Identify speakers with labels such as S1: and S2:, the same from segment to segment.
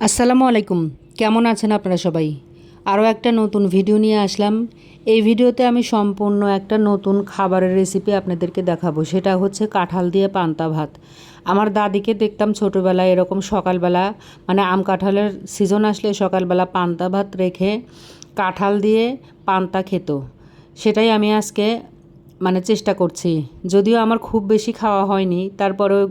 S1: আসসালামু আলাইকুম। কেমন আছেন আপনারা সবাই? আরও একটা নতুন ভিডিও নিয়ে আসলাম। এই ভিডিওতে আমি সম্পূর্ণ একটা নতুন খাবারের রেসিপি আপনাদেরকে দেখাবো। সেটা হচ্ছে কাঁঠাল দিয়ে পান্তা ভাত। আমার দাদিকে দেখতাম ছোটোবেলায় এরকম সকালবেলা, মানে আম কাঁঠালের সিজন আসলে সকালবেলা পান্তা ভাত রেখে কাঁঠাল দিয়ে পান্তা খেত। সেটাই আমি আজকে চেষ্টা করছি। যদিও আমার খুব বেশি খাওয়া হয়নি, তারপরেও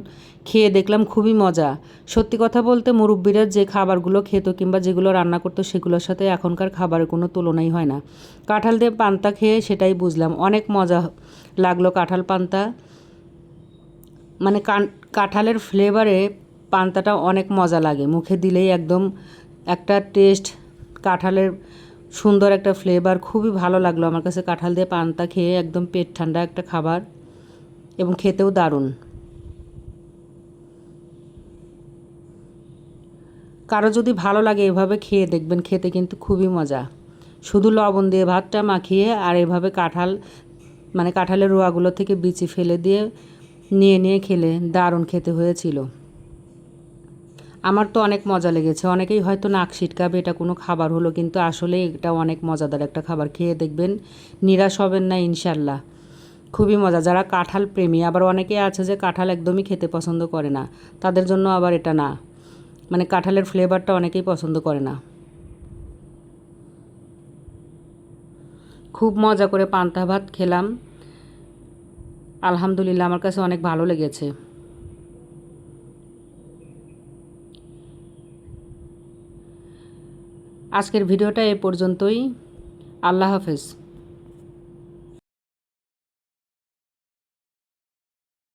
S1: খেয়ে দেখলাম খুবই মজা। সত্যি কথা বলতে মুরব্বিরা যে খাবারগুলো খেত কিংবা যেগুলো রান্না করতো সেগুলোর সাথে এখনকার খাবারের কোনো তুলনাই হয় না। কাঁঠাল দিয়ে পান্তা খেয়ে সেটাই বুঝলাম, অনেক মজা লাগলো কাঁঠাল পান্তা। মানে কাঁঠালের ফ্লেভারে পান্তাটা অনেক মজা লাগে, মুখে দিলেই একদম একটা টেস্ট, কাঁঠালের সুন্দর একটা ফ্লেভার, খুবই ভালো লাগলো আমার কাছে কাঁঠাল দিয়ে পান্তা খেয়ে। একদম পেট ঠান্ডা একটা খাবার এবং খেতেও দারুণ। কারো যদি ভালো লাগে এভাবে খেয়ে দেখবেন, খেতে কিন্তু খুবই মজা। শুধু লবণ দিয়ে ভাতটা মাখিয়ে আর এভাবে কাঁঠালের রোয়াগুলো থেকে বিচি ফেলে দিয়ে নিয়ে নিয়ে খেলে দারুণ খেতে হয়েছিল। আমার তো অনেক মজা লেগেছে। অনেকেই হয়তো নাক সিটকাবে এটা কোনো খাবার হলো, কিন্তু আসলে এটা অনেক মজাদার একটা খাবার। খেয়ে দেখবেন, নিরাশ হবেন না ইনশাল্লাহ। খুবই মজা। যারা কাঁঠাল প্রেমী, আবার অনেকে আছে যে কাঁঠাল একদমই খেতে পছন্দ করে না, তাদের জন্য আবার এটা না, কাঁঠালের ফ্লেভারটা অনেকেই পছন্দ করে না। খুব মজা করে পান্তা ভাত খেলাম, আলহামদুলিল্লাহ আমার কাছে অনেক ভালো লেগেছে। আজকের ভিডিওটা এ পর্যন্তই। আল্লাহ হাফেজ।